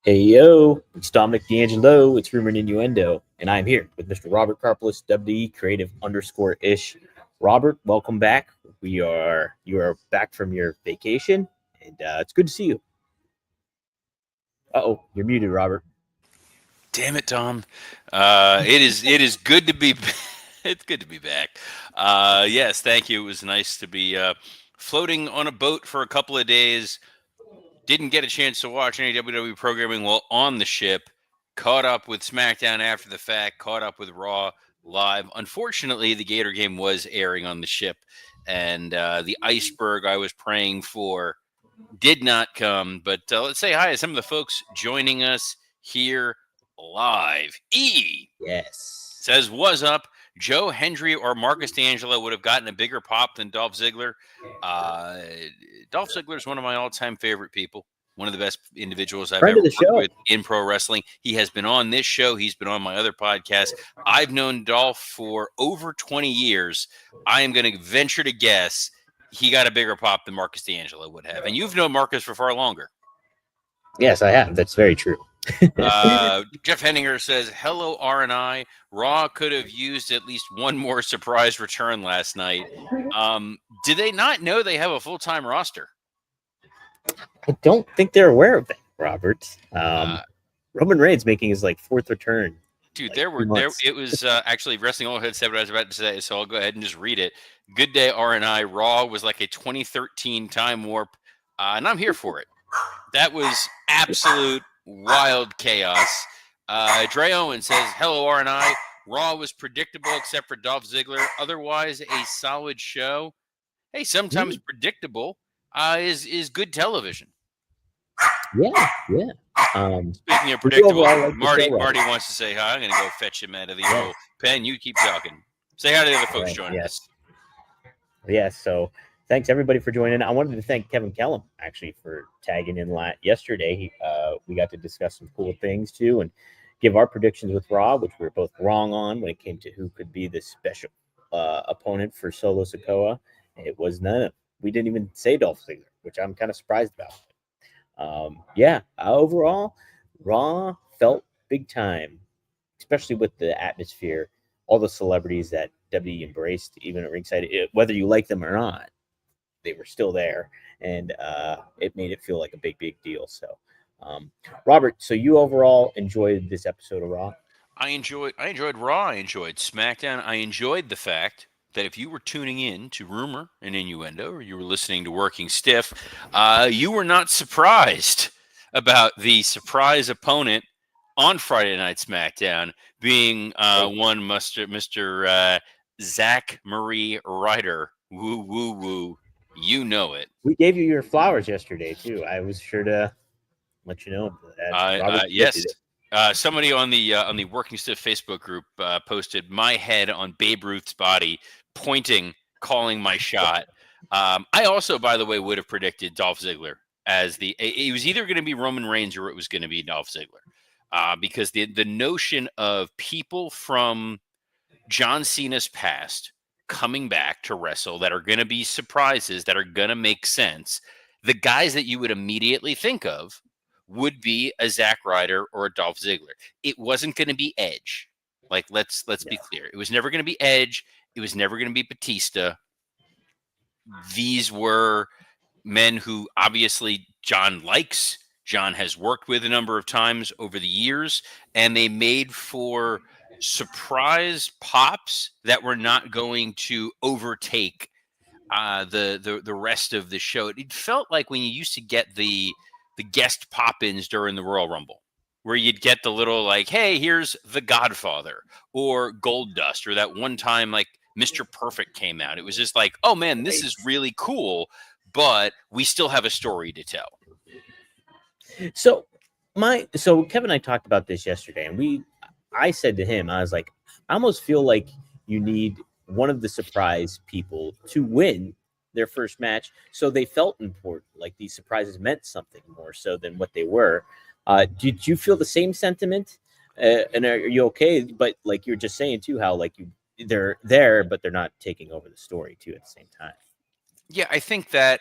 Hey yo, it's Dominic D'Angelo. It's Rumor and Innuendo, and I'm here with Mr. Robert Karpelis, WD Creative _ish. Robert, welcome back. You are back from your vacation, and it's good to see you. You're muted, Robert. Damn it, Tom. It is good to be it's good to be back. Yes, thank you. It was nice to be floating on a boat for a couple of days. Didn't get a chance to watch any WWE programming while on the ship. Caught up with SmackDown after the fact. Caught up with Raw live. Unfortunately, the Gator game was airing on the ship, and the iceberg I was praying for did not come. But let's say hi to some of the folks joining us here live. Yes. Says, "Was up? Joe Hendry or Marcus D'Angelo would have gotten a bigger pop than Dolph Ziggler." Uh, Dolph Ziggler is one of my all-time favorite people. One of the best individuals I've Friend ever of the worked show. with in pro wrestling. He has been on this show. He's been on my other podcast. I've known Dolph for over 20 years. I am going to venture to guess he got a bigger pop than Marcus D'Angelo would have. And you've known Marcus for far longer. Yes, I have. That's very true. Jeff Henninger says, "Hello, R&I. Raw could have used at least one more surprise return last night. Do they not know they have a full-time roster?" I don't think they're aware of that, Robert. Uh, Roman Reigns making his fourth return. Dude, Like 2 months. it was actually Wrestling All Head said what I was about to say, so I'll go ahead and just read it. Good day, R&I. Raw was like a 2013 time warp, and I'm here for it. That was absolute wild chaos. Dre Owen says, "Hello, R&I. Raw was predictable except for Dolph Ziggler. Otherwise, a solid show." Hey, sometimes predictable is good television. Yeah. Speaking of Did you predictable, overall like the Marty show, Robert? wants to say hi. I'm going to go fetch him out of the Yes. old pen. You keep talking. Say hi to the other folks Right, joining us. Yes. So thanks everybody for joining. I wanted to thank Kevin Kellum actually for tagging in yesterday. We got to discuss some cool things too and give our predictions with Raw, which we were both wrong on when it came to who could be the special opponent for Solo Sikoa. It was none of. We didn't even say Dolph Ziggler, which I'm kind of surprised about. Overall, Raw felt big time, especially with the atmosphere, all the celebrities that WWE embraced, even at ringside, whether you like them or not, they were still there, and it made it feel like a big deal. So, Robert, so you overall enjoyed this episode of Raw? I enjoyed Raw. I enjoyed SmackDown. I enjoyed the fact that if you were tuning in to Rumor and Innuendo, or you were listening to Working Stiff, you were not surprised about the surprise opponent on Friday Night SmackDown being one Mr. Zach Marie Ryder. Woo, woo, woo. You know it. We gave you your flowers yesterday too. I was sure to let you know that Robert Yes. did it. Somebody on the Working Stiff Facebook group posted my head on Babe Ruth's body, pointing, calling my shot. I also, by the way, would have predicted Dolph Ziggler as it was either going to be Roman Reigns or it was going to be Dolph Ziggler, because the notion of people from John Cena's past coming back to wrestle that are going to be surprises that are going to make sense, the guys that you would immediately think of would be a Zack Ryder or a Dolph Ziggler. It wasn't going to be Edge. Like let's be clear. It was never going to be Edge. It was never going to be Batista. These were men who obviously John likes. John has worked with a number of times over the years, and they made for surprise pops that were not going to overtake the rest of the show. It felt like when you used to get the guest pop-ins during the Royal Rumble, where you'd get the little like, "Hey, here's the Godfather" or Gold Dust, or that one time like Mr. Perfect came out. It was just like, "Oh man, this is really cool," but we still have a story to tell. So Kevin and I talked about this yesterday, and I said to him, I was like, I almost feel like you need one of the surprise people to win their first match, so they felt important, like these surprises meant something more so than what they were. Did you feel the same sentiment? And are you okay? But like you're just saying too, how like they're there, but they're not taking over the story too at the same time. Yeah, I think that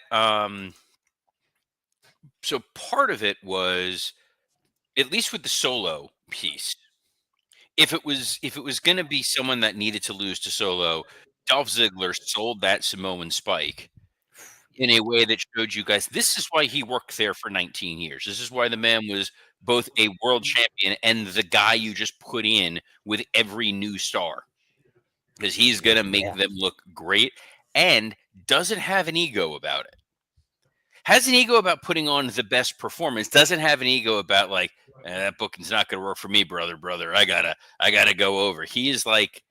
so part of it was at least with the solo piece, if it was going to be someone that needed to lose to Solo, Dolph Ziggler sold that Samoan Spike in a way that showed you guys this is why he worked there for 19 years. This is why the man was both a world champion and the guy you just put in with every new star, because he's going to make Yeah. them look great and doesn't have an ego about it. Has an ego about putting on the best performance, doesn't have an ego about like, that booking's not going to work for me, brother. I gotta go over. He is like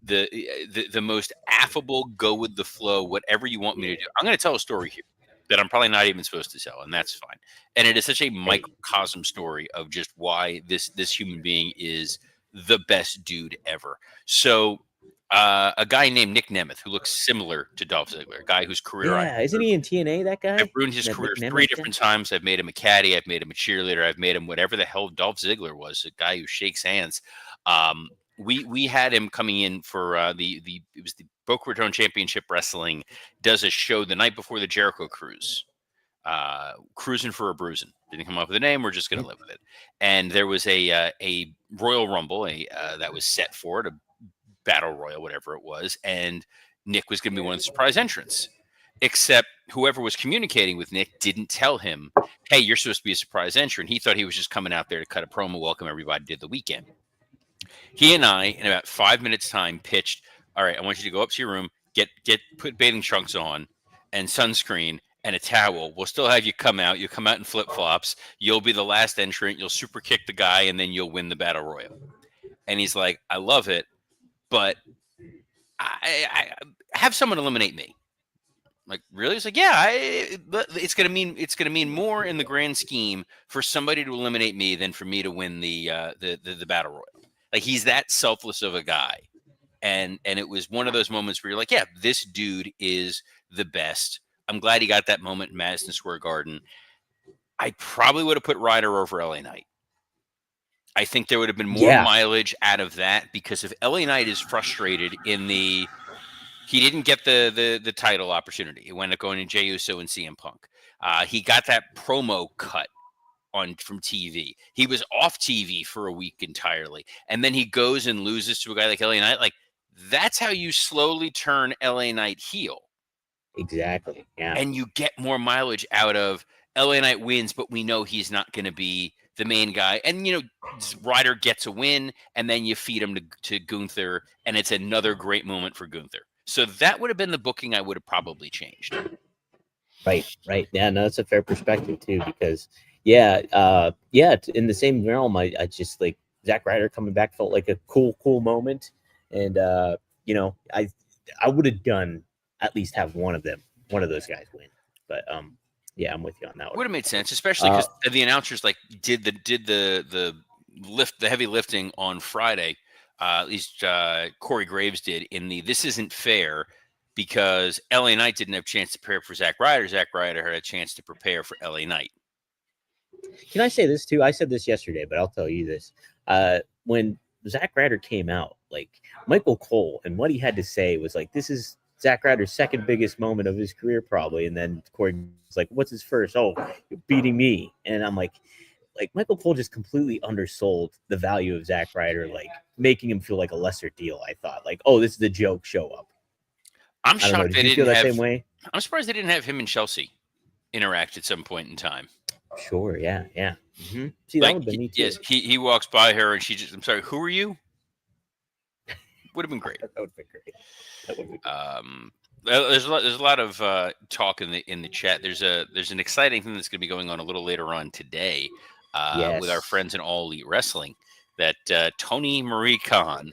the most affable, go with the flow, whatever you want me to do. I'm going to tell a story here that I'm probably not even supposed to tell, and that's fine. And it is such a microcosm story of just why this human being is the best dude ever. So, a guy named Nick Nemeth, who looks similar to Dolph Ziggler, a guy whose career Yeah, isn't he in TNA? That guy. I've ruined his That career Nick 3 Nemeth guy? different times. I've made him a caddy. I've made him a cheerleader. I've made him whatever the hell Dolph Ziggler was, a guy who shakes hands. We had him coming in for it was the Boca Raton Championship Wrestling does a show the night before the Jericho Cruise. Cruising for a Bruising. Didn't come up with a name. We're just going to live with it. And there was a Royal Rumble that was set for it, a Battle Royal, whatever it was, and Nick was going to be one of the surprise entrants. Except whoever was communicating with Nick didn't tell him, "Hey, you're supposed to be a surprise entrant." He thought he was just coming out there to cut a promo, welcome everybody to the weekend. He and I, in about 5 minutes' time, pitched, "All right, I want you to go up to your room, put bathing trunks on and sunscreen and a towel. We'll still have you come out. You'll come out in flip-flops. You'll be the last entrant. You'll super kick the guy, and then you'll win the Battle Royal." And he's like, "I love it, but I have someone eliminate me." I'm like, really? It's like, yeah, it's gonna mean more in the grand scheme for somebody to eliminate me than for me to win the Battle Royal. Like, he's that selfless of a guy. And it was one of those moments where you're like, yeah, this dude is the best. I'm glad he got that moment in Madison Square Garden. I probably would have put Ryder over LA Knight. I think there would have been more mileage out of that, because if LA Knight is frustrated he didn't get the title opportunity. He wound up going to Jey Uso and CM Punk. He got that promo cut from TV. He was off TV for a week entirely. And then he goes and loses to a guy like LA Knight. Like, that's how you slowly turn LA Knight heel. Exactly. Yeah. And you get more mileage out of LA Knight wins, but we know he's not going to be the main guy. And, Ryder gets a win, and then you feed him to Gunther, and it's another great moment for Gunther. So that would have been the booking I would have probably changed. Right. Yeah, no, that's a fair perspective too, because in the same realm, I just like Zack Ryder coming back felt like a cool moment, and I would have done at least have one of those guys win, but yeah, I'm with you on that one. Would have made sense, especially because the announcers did the heavy lifting on Friday. At least Corey Graves did in this isn't fair, because LA Knight didn't have a chance to prepare for Zack Ryder. Zack Ryder had a chance to prepare for LA Knight. Can I say this too? I said this yesterday, but I'll tell you this. When Zack Ryder came out, like Michael Cole, and what he had to say was like, this is Zack Ryder's second biggest moment of his career, probably. And then Corey was like, what's his first? Oh, you're beating me. And I'm like Michael Cole just completely undersold the value of Zack Ryder, like making him feel like a lesser deal. I thought, like, oh, this is a joke show up. I'm shocked Did you feel that same way? I'm surprised they didn't have him and Chelsea interact at some point in time. Sure, yeah. Mm-hmm. See, that would have been me too. Yes, he walks by her and she just, I'm sorry, who are you? Would have been great. That would have been great. There's a lot of talk in the chat. There's an exciting thing that's going to be going on a little later on today with our friends in All Elite Wrestling, that Tony Marie Khan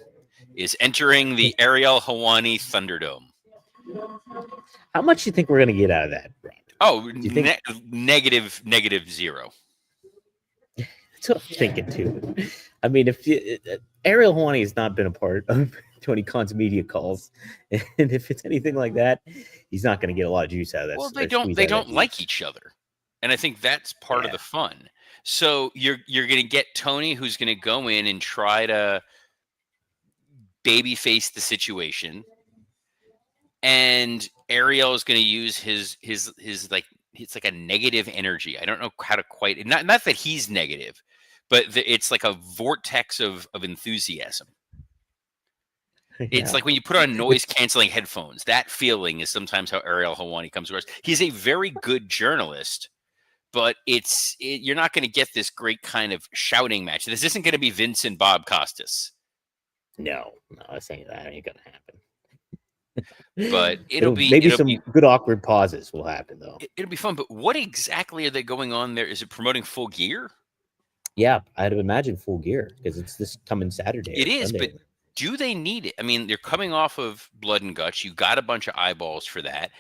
is entering the Ariel Helwani Thunderdome. How much do you think we're going to get out of that, Brad? Oh, negative 0. That's what I'm thinking too. I mean, if Ariel Helwani has not been a part of Tony Khan's media calls, and if it's anything like that, he's not going to get a lot of juice out of that. Well, they don't like each other, and I think that's part of the fun. So you're going to get Tony, who's going to go in and try to babyface the situation, and Ariel is going to use his like, it's like a negative energy. I don't know how to quite, not that he's negative, but it's like a vortex of enthusiasm. It's like when you put on noise canceling headphones. That feeling is sometimes how Ariel Helwani comes to us. He's a very good journalist, but you're not going to get this great kind of shouting match. This isn't going to be Vince and Bob Costas. No, I was saying that ain't gonna happen. But maybe some good awkward pauses will happen though. It'll be fun. But what exactly are they going on there? Is it promoting Full Gear? Yeah, I'd imagine Full Gear because it's this coming Saturday. It is, Sunday. But do they need it? I mean, they're coming off of Blood and Guts. You got a bunch of eyeballs for that.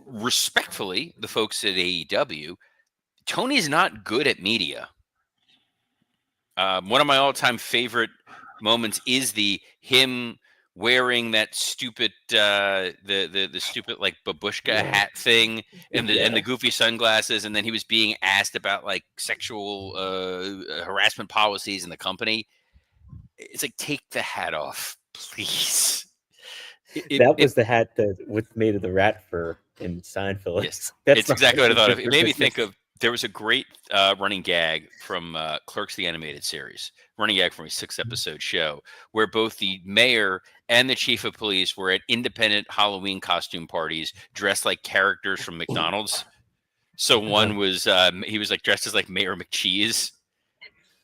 Respectfully, the folks at AEW, Tony's not good at media. One of my all-time favorite moments is him wearing that stupid the stupid like babushka hat thing and the goofy sunglasses, and then he was being asked about like sexual harassment policies in the company. It's like, take the hat off, please. That was the hat that was made of the rat fur in Seinfeld. Yes, that's exactly what I thought of. It made me think of, there was a great running gag from Clerks the Animated Series, running gag from a 6-episode show, where both the mayor and the chief of police were at independent Halloween costume parties dressed like characters from McDonald's. So one was, he was like dressed as like Mayor McCheese.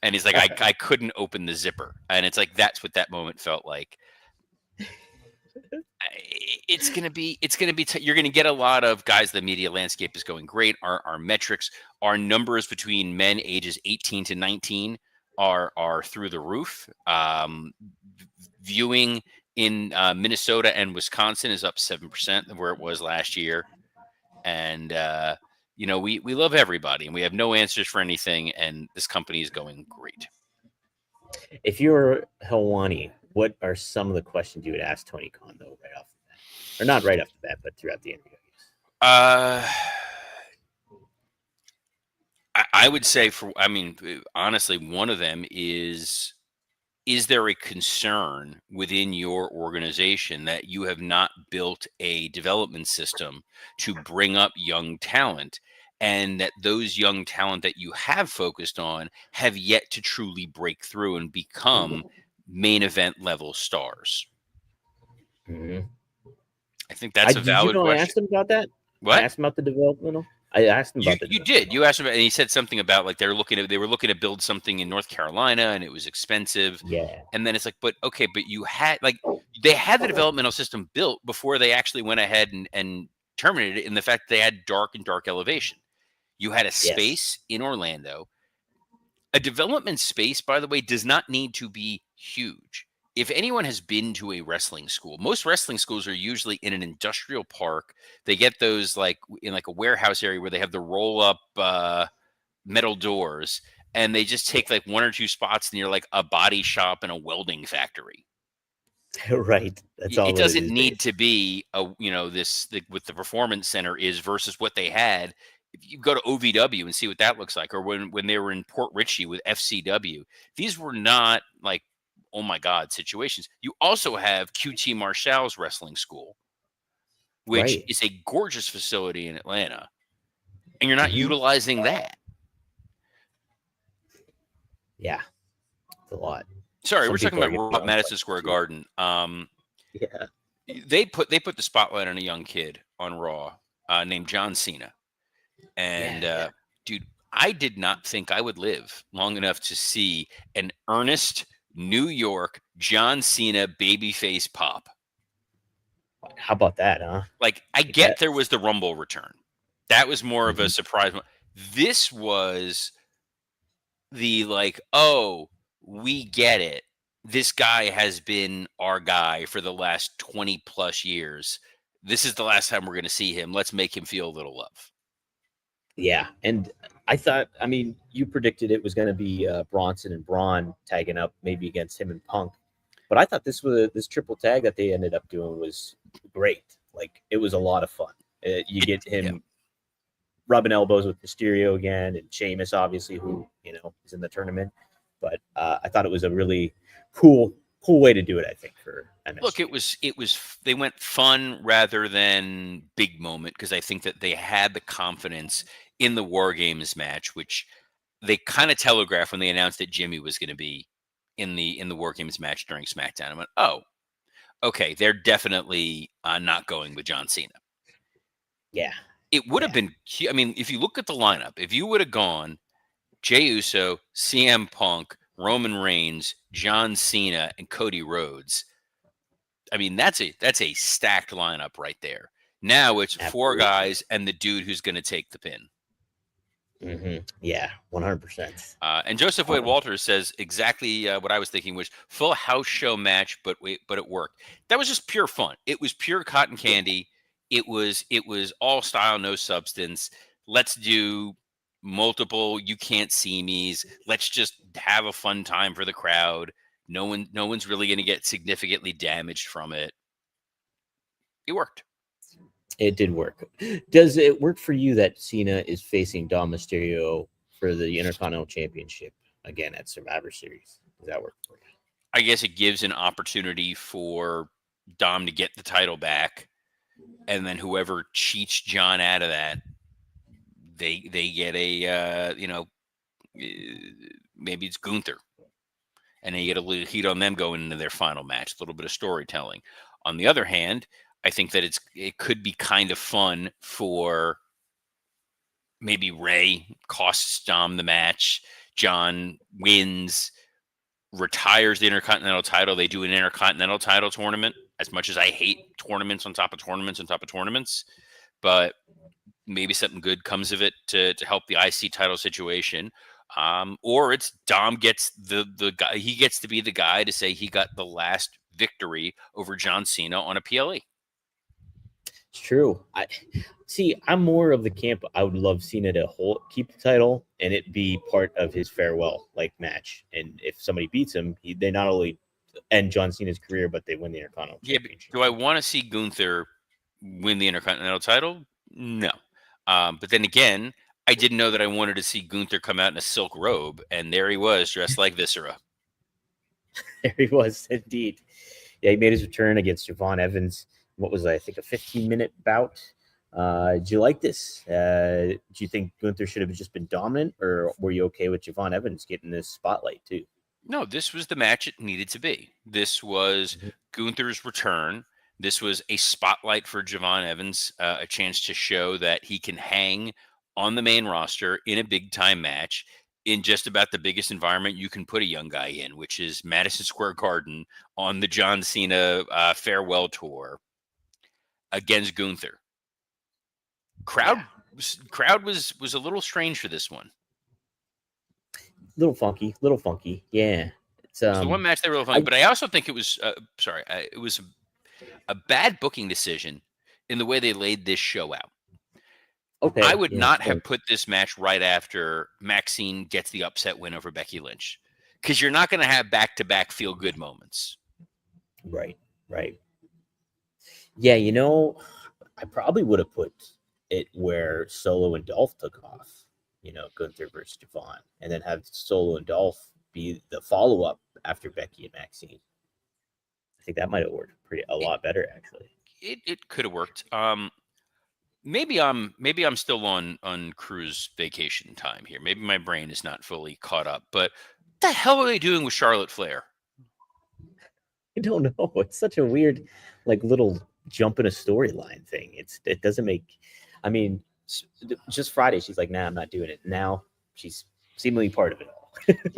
And he's like, I couldn't open the zipper. And it's like, that's what that moment felt like. It's going to be, you're going to get a lot of guys. The media landscape is going great. Our metrics, our numbers between men ages 18 to 19 are through the roof. Viewing in Minnesota and Wisconsin is up 7% of where it was last year. And, we love everybody and we have no answers for anything. And this company is going great. If you're Helwani, what are some of the questions you would ask Tony Khan, though, right off the bat? Or not right off the bat, but throughout the interview? I would say honestly, one of them is there a concern within your organization that you have not built a development system to bring up young talent, and that those young talent that you have focused on have yet to truly break through and become main event level stars? Mm-hmm. I think that's a valid question. I asked him about that. What? I asked him about the developmental. I asked him about you did. You asked him about, and he said something about like they were looking to build something in North Carolina, and it was expensive. Yeah. And then it's like, but okay, but they had the developmental system built before they actually went ahead and terminated it. In the fact that they had dark elevation. You had a space in Orlando. A development space, by the way, does not need to be huge. If anyone has been to a wrestling school, most wrestling schools are usually in an industrial park. They get those like in like a warehouse area where they have the roll up metal doors, and they just take like one or two spots near like a body shop and a welding factory. Right. That's all. It doesn't need to be with the performance center is versus what they had. If you go to OVW and see what that looks like, or when they were in Port Richey with FCW, these were not like, oh my God, situations. You also have QT Marshall's wrestling school, which is a gorgeous facility in Atlanta, and you're not utilizing that. Yeah, it's a lot. Sorry, we're talking about Madison Square Garden. Yeah, they put the spotlight on a young kid on Raw named John Cena, and dude, I did not think I would live long enough to see an earnest New York John Cena babyface pop. How about that, huh? Like, I get there was the Rumble return. That was more of a surprise. This was the like, oh, we get it. This guy has been our guy for the last 20 plus years. This is the last time we're going to see him. Let's make him feel a little love. Yeah, and I thought, you predicted it was going to be Bronson and Braun tagging up maybe against him and Punk, but I thought this triple tag that they ended up doing was great. Like, it was a lot of fun. You get him rubbing elbows with Mysterio again, and Sheamus, obviously, who is in the tournament. But I thought it was a really cool way to do it, I think, for MSG. Look, it was they went fun rather than big moment, because I think that they had the confidence in the War Games match, which they kind of telegraphed when they announced that Jimmy was going to be in the War Games match during SmackDown. I went, oh, okay, they're definitely not going with John Cena. Yeah. It would have been, I mean, if you look at the lineup, if you would have gone Jey Uso, CM Punk, Roman Reigns, John Cena, and Cody Rhodes, I mean, that's a stacked lineup right there. Now it's four Absolutely. guys and the dude who's going to take the pin. Yeah, 100%. And Joseph Wade Walters says exactly what I was thinking, was full house show match, but it worked. That was just pure fun. It was pure cotton candy. It was all style, no substance. Let's do multiple you can't see me's. Let's just have a fun time for the crowd. No one's really going to get significantly damaged from it. It worked. It did work. Does it work for you that Cena is facing Dom Mysterio for the Intercontinental Championship again at Survivor Series? Does that work for you? I guess it gives an opportunity for Dom to get the title back, and then whoever cheats John out of that, they get a maybe it's Gunther, and they get a little heat on them going into their final match. A little bit of storytelling. On the other hand, I think that it could be kind of fun for maybe Ray costs Dom the match. John wins, retires the Intercontinental title. They do an Intercontinental title tournament. As much as I hate tournaments on top of tournaments on top of tournaments, but maybe something good comes of it to help the IC title situation. Or it's Dom gets the guy. He gets to be the guy to say he got the last victory over John Cena on a PLE. It's true. I'm more of the camp. I would love Cena to keep the title and it be part of his farewell match. And if somebody beats him, they not only end John Cena's career, but they win the Intercontinental Championship. Do I want to see Gunther win the Intercontinental title? No. But then again, I didn't know that I wanted to see Gunther come out in a silk robe, and there he was, dressed like Viscera. There he was, indeed. Yeah, he made his return against Javon Evans. What was I think a 15-minute bout? Did you like this? Do you think Gunther should have just been dominant, or were you okay with Javon Evans getting this spotlight too? No, this was the match it needed to be. This was Gunther's return. This was a spotlight for Javon Evans, a chance to show that he can hang on the main roster in a big-time match in just about the biggest environment you can put a young guy in, which is Madison Square Garden on the John Cena farewell tour against Gunther. Crowd was a little strange for this one. Little funky. Yeah. It's the one match they were funny, but I also think it was it was a bad booking decision in the way they laid this show out. Okay, I would not have put this match right after Maxine gets the upset win over Becky Lynch, because you're not going to have back-to-back feel-good moments. Right. Yeah, I probably would have put it where Solo and Dolph took off. Gunther versus Javon, and then have Solo and Dolph be the follow-up after Becky and Maxine. I think that might have worked a lot better, actually. It could have worked. Maybe I'm still on cruise vacation time here. Maybe my brain is not fully caught up. But what the hell are they doing with Charlotte Flair? I don't know. It's such a weird, little jump in a storyline thing. It doesn't make. I mean, just Friday, she's like, "Nah, I'm not doing it." Now she's seemingly part of it all.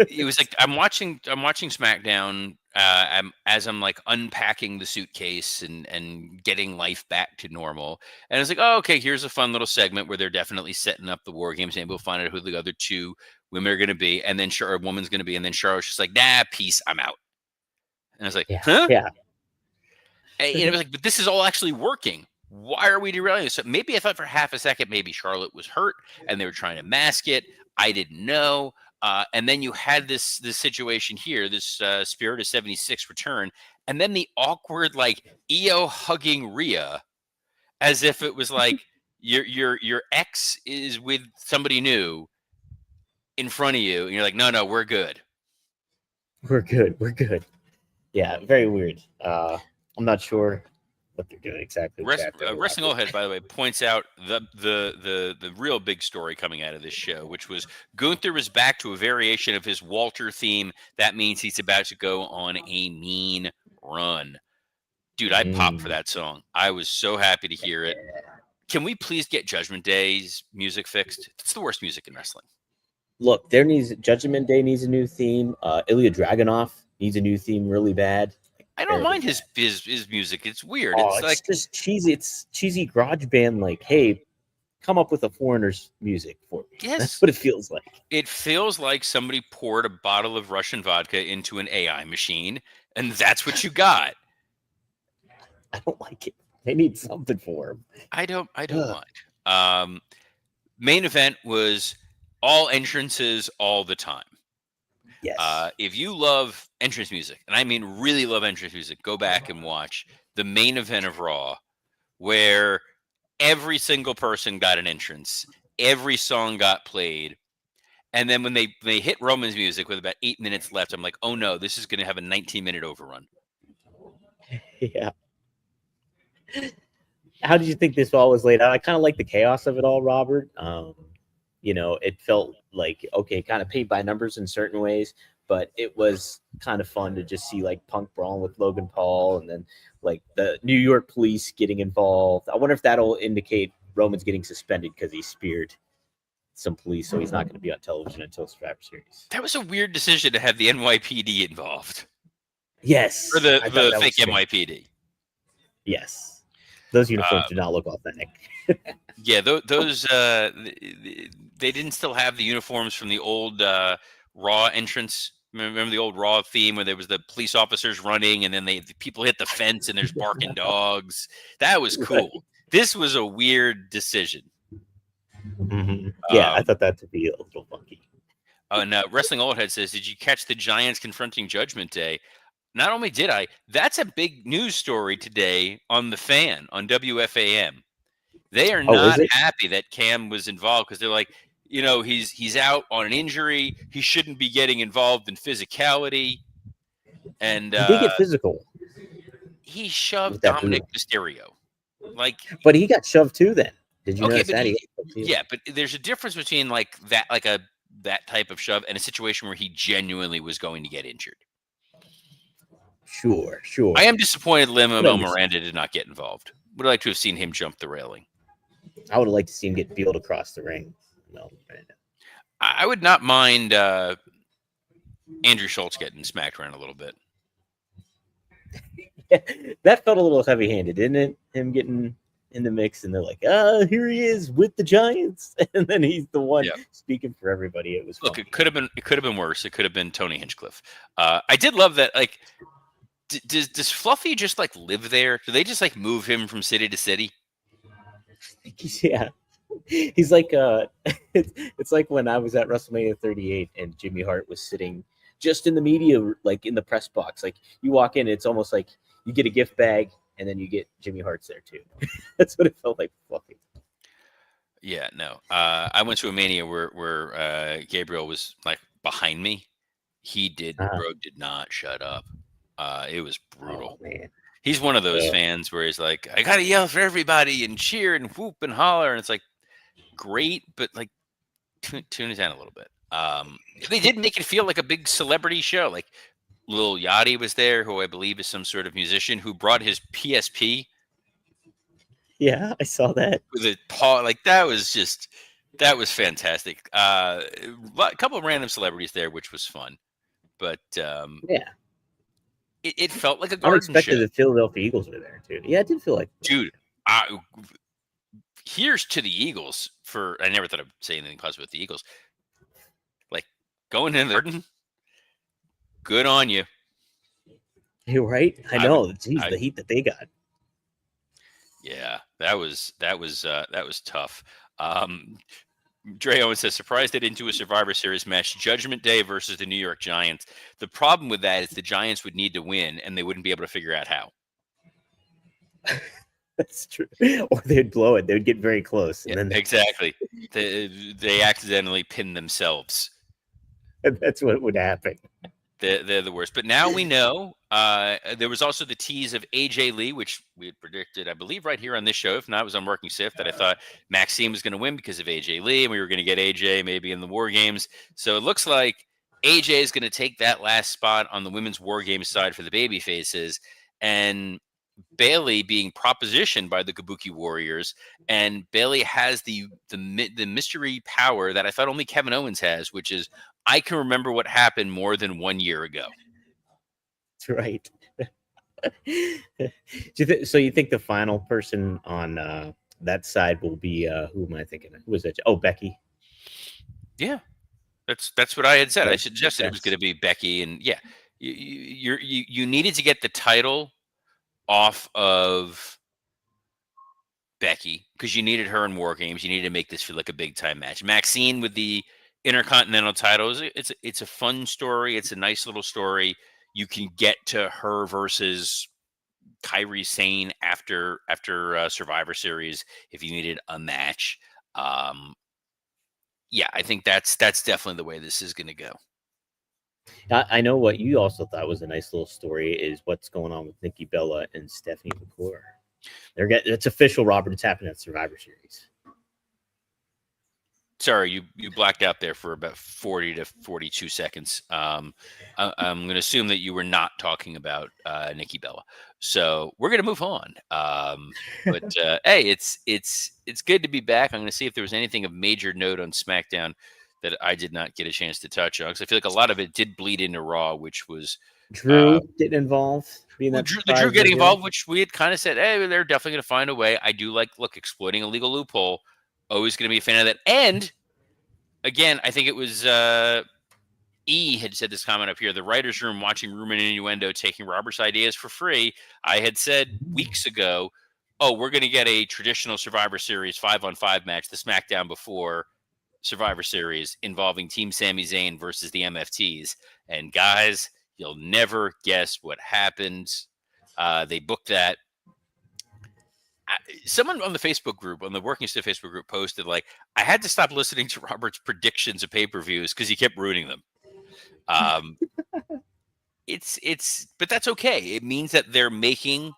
It was like I'm watching SmackDown as I'm unpacking the suitcase and getting life back to normal. And it's like, oh, okay, here's a fun little segment where they're definitely setting up the War Games, and we'll find out who the other two women are going to be, and then a woman's going to be, and then Charlotte's just like, nah, peace, I'm out. And I was like, huh? Yeah. And it was like, but this is all actually working. Why are we derailing this? So maybe I thought for half a second, maybe Charlotte was hurt and they were trying to mask it. I didn't know. And then you had this situation here, this Spirit of 76 return, and then the awkward Io hugging Rhea, as if it was like your ex is with somebody new in front of you, and you're like, no, we're good. We're good. Yeah, very weird. I'm not sure what they're doing exactly. Wrestling Old Head, by the way, points out the real big story coming out of this show, which was Gunther is back to a variation of his Walter theme. That means he's about to go on a mean run. Dude, I popped for that song. I was so happy to hear it. Can we please get Judgment Day's music fixed? It's the worst music in wrestling. Look, Judgment Day needs a new theme. Ilya Dragunov needs a new theme really bad. I don't mind his music. It's weird. Oh, it's like just cheesy. It's cheesy garage band. Like, hey, come up with a foreigner's music for me. Yes, that's what it feels like. It feels like somebody poured a bottle of Russian vodka into an AI machine, and that's what you got. I don't like it. They need something for him. I don't mind. Main event was all entrances all the time. Yes. If you love entrance music, and I mean really love entrance music, go back and watch the main event of Raw, where every single person got an entrance, every song got played, and then when they hit Roman's music with about 8 minutes left, I'm like, oh no, this is going to have a 19-minute overrun. Yeah. How did you think this all was laid out? I kind of like the chaos of it all, Robert. It felt like, okay, kind of paint by numbers in certain ways, but it was kind of fun to just see like Punk brawling with Logan Paul and then like the New York police getting involved. I wonder if that'll indicate Roman's getting suspended because he speared some police, so he's not going to be on television until Survivor Series. That was a weird decision to have the NYPD involved. Yes. Or the fake NYPD. Yes. Those uniforms do not look authentic. Yeah, those they didn't still have the uniforms from the old Raw entrance. Remember the old Raw theme where there was the police officers running and then the people hit the fence and there's barking dogs. That was cool. Right. This was a weird decision. Mm-hmm. Yeah, I thought that to be a little funky. And Wrestling Old Head says, did you catch the Giants confronting Judgment Day? Not only did I, that's a big news story today on The Fan, on WFAM. They are not happy that Cam was involved because they're like, he's out on an injury. He shouldn't be getting involved in physicality. And he did get physical. He shoved Dominic Mysterio. But he got shoved too then. Did you notice that? Yeah, but there's a difference between that type of shove and a situation where he genuinely was going to get injured. Sure. I am disappointed Lin-Manuel Miranda did not get involved. Would like to have seen him jump the railing. I would have liked to see him get Bealed across the ring. No, I would not mind Andrew Schultz getting smacked around a little bit. Yeah, that felt a little heavy-handed, didn't it? Him getting in the mix, and they're like, here he is with the Giants, and then he's the one speaking for everybody. It was look, it could have been worse. It could have been Tony Hinchcliffe. I did love that. Like, does Fluffy just like live there? Do they just like move him from city to city? Yeah, he's like it's like when I was at WrestleMania 38 and Jimmy Hart was sitting just in the media, like in the press box. Like you walk in, it's almost like you get a gift bag and then you get Jimmy Hart's there too. That's what it felt like. Fluffy. Yeah, no. I went to a Mania where Gabriel was like behind me. Bro did not shut up. It was brutal. Oh, man. He's one of those fans where he's like, I gotta yell for everybody and cheer and whoop and holler, and it's like great, but like tune it down a little bit. They did make it feel like a big celebrity show. Like Lil Yachty was there, who I believe is some sort of musician who brought his PSP. Yeah, I saw that. With a paw, like that was fantastic. A couple of random celebrities there, which was fun, but yeah. It felt like a garden show. Unexpected the Philadelphia Eagles were there too. Yeah, it did feel like. Dude, here's to the Eagles for. I never thought I'd say anything positive with the Eagles. Like going in the garden, good on you. You're right. I know. Jeez, the heat that they got. Yeah, that was tough. Dre Owen says, surprised they didn't do a Survivor Series match, Judgment Day versus the New York Giants. The problem with that is the Giants would need to win, and they wouldn't be able to figure out how. That's true. Or they'd blow it. They would get very close. And then exactly. They accidentally pin themselves. That's what would happen. They're the worst. But now we know. There was also the tease of AJ Lee, which we had predicted, I believe, right here on this show. If not, it was on Working Stiff, that I thought Maxime was going to win because of AJ Lee, and we were going to get AJ maybe in the War Games. So it looks like AJ is going to take that last spot on the women's War Games side for the baby faces, and Bailey being propositioned by the Kabuki Warriors, and Bailey has the mystery power that I thought only Kevin Owens has, which is I can remember what happened more than 1 year ago. That's right. So you think the final person on that side will be who am I thinking of? Who was that? Oh, Becky. Yeah, that's what I had said. I suggested it was going to be Becky, and yeah, you needed to get the title off of Becky because you needed her in War Games. You needed to make this feel like a big time match. Maxine with the Intercontinental titles. It's a fun story. It's a nice little story. You can get to her versus Kairi Sane after Survivor Series if you needed a match. Yeah, I think that's definitely the way this is going to go. I know what you also thought was a nice little story is what's going on with Nikki Bella and Stephanie McClure. It's official, Robert. It's happening at Survivor Series. Sorry, you blacked out there for about 40 to 42 seconds. I'm going to assume that you were not talking about Nikki Bella. So we're going to move on. But hey, it's good to be back. I'm going to see if there was anything of major note on SmackDown that I did not get a chance to touch on, because I feel like a lot of it did bleed into Raw, which was Drew getting involved. Drew getting involved, which we had kind of said, hey, they're definitely going to find a way. I do look, exploiting a legal loophole. Always going to be a fan of that. And again, I think it was E had said this comment up here, the writer's room watching Rumor and Innuendo taking Robert's ideas for free. I had said weeks ago, oh, we're going to get a traditional Survivor Series 5-on-5 match, the SmackDown before Survivor Series, involving Team Sami Zayn versus the MFTs. And guys, you'll never guess what happened. They booked that. Someone on the Facebook group, on the Working Stiff Facebook group, posted like, I had to stop listening to Robert's predictions of pay-per-views because he kept ruining them. But that's okay. It means that they're making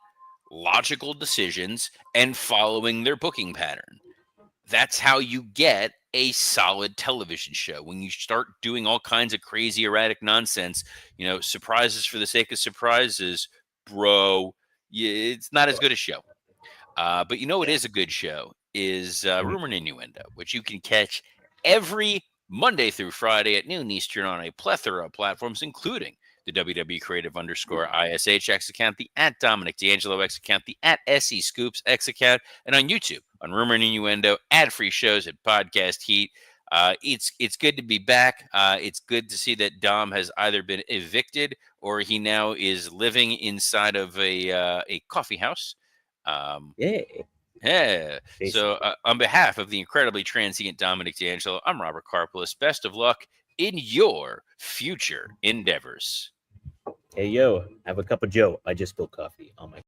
logical decisions and following their booking pattern. That's how you get a solid television show. When you start doing all kinds of crazy, erratic nonsense, surprises for the sake of surprises, bro, it's not as good a show. But it is a good show is Rumor and Innuendo, which you can catch every Monday through Friday at noon Eastern on a plethora of platforms, including the WWE Creative _ISH X account, the @Dominic D'Angelo X account, the @SE Scoops X account, and on YouTube on Rumor and Innuendo, ad-free shows at Podcast Heat. It's good to be back. It's good to see that Dom has either been evicted or he now is living inside of a coffee house. Yeah. So on behalf of the incredibly transient Dominic D'Angelo, I'm Robert Karpelis. Best of luck in your future endeavors. Hey, yo, have a cup of Joe. I just spilled coffee on my...